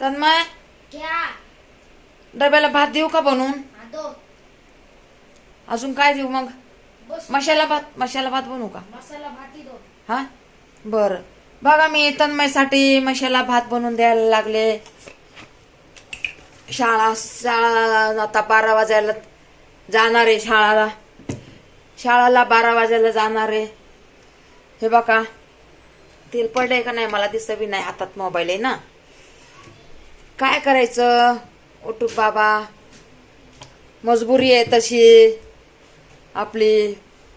तन्मय, क्या डब्याला भात देऊ का बनवून? हाँ दो अजून काय देऊ मग? बस मसाला भात बनवू का? मसाला भात ही दो. हा बर. बघा मी तन्मयसाठी मसाला भात बनवून द्यायला लागले. शाळा आता 12 वाजायला जाणार आहे. शाळाला 12 वाजायला जाणार आहे. हे बघा तेल पडलंय का नाही मला दिसत बी नाही. हातात मोबाईल आहे ना. काय करायचं उठू बाबा, मजबुरी आहे तशी आपली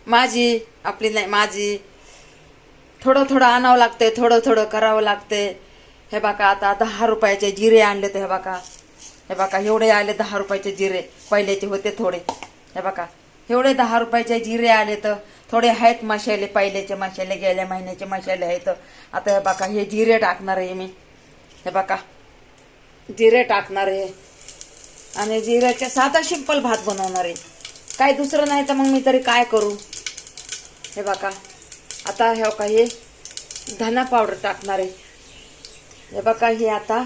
माझी. थोडं थोडं आणावं लागतंय, थोडं थोडं करावं लागतंय. हे बघा आता 10 रुपयाचे जिरे आणले. तर हे बघा एवढे आले 10 रुपयाचे जिरे. पहिल्याचे होते थोडे. हे बघा एवढे 10 रुपयाचे जिरे आले. तर थोडे आहेत मसाले, पहिल्याचे मसाले, गेल्या महिन्याचे मसाले आहेत. आता हे बघा हे जिरे टाकणार आहे मी. हे बघा जिरे टाकणार आहे आणि जिऱ्याचा साधा सिंपल भात बनवणार आहे. काय दुसरं नाही तर मग मी तरी काय करू. हे बघा आता हे बघा हे धना पावडर टाकणार आहे. हे बघा हे आता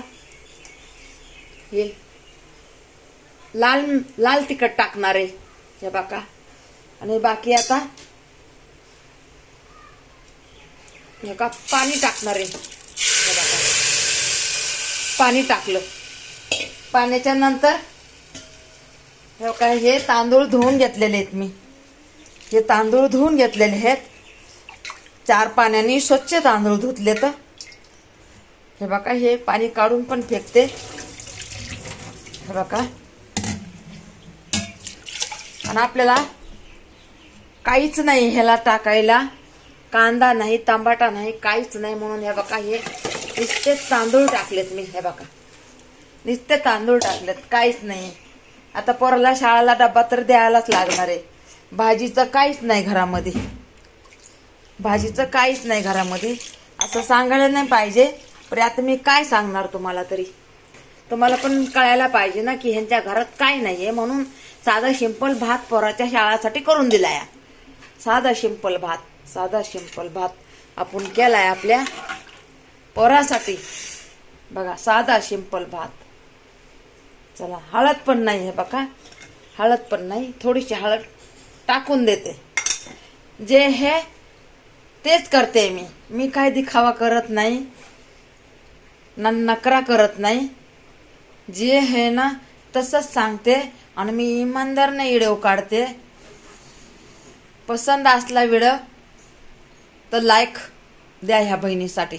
हे लाल तिखट टाकणार आहे. हे बघा आणि बाकी आता हे बघा पाणी टाकणार आहे. हे बघा पाणी टाकलं. पाण्याच्या नंतर हे काय हे तांदूळ धुवून घेतलेले आहेत मी. हे तांदूळ धुवून घेतलेले आहेत. 4 पाण्याने स्वच्छ तांदूळ धुतले. तर हे बघा हे पाणी काढून पण फेकते. हे बघा आणि आपल्याला काहीच नाही ह्याला टाकायला. कांदा नाही, टमाटा नाही, काहीच नाही. म्हणून हे बघा हे नुसते तांदूळ टाकलेत मी. हे बघा नुसते तांदूळ टाकलेत, काहीच नाही. आता पोराला शाळेला डब्बा तर द्यायलाच लागणार आहे. भाजीचं काहीच नाही घरामध्ये. असं सांगायला नाही पाहिजे, पण आता मी काय सांगणार तुम्हाला. तरी तुम्हाला पण कळायला पाहिजे ना की ह्यांच्या घरात काय नाहीये. म्हणून साधा सिंपल भात पोराच्या शाळासाठी करून दिलाय. साधा सिंपल भात आपण केलाय आपल्या पोरासाठी. बघा साधा सिंपल भात. चला हळद पण नाही. हे बघा हळद पण नाही. थोडीशी हळद टाकून देते. जे हे तेच करते मी काय दिखावा करत नाही ना, नकरा करत नाही. जे आहे ना तसंच सांगते आणि मी इमानदारने व्हिडिओ काढते. पसंत असला व्हिडिओ तर लाईक द्या ह्या बहिणीसाठी.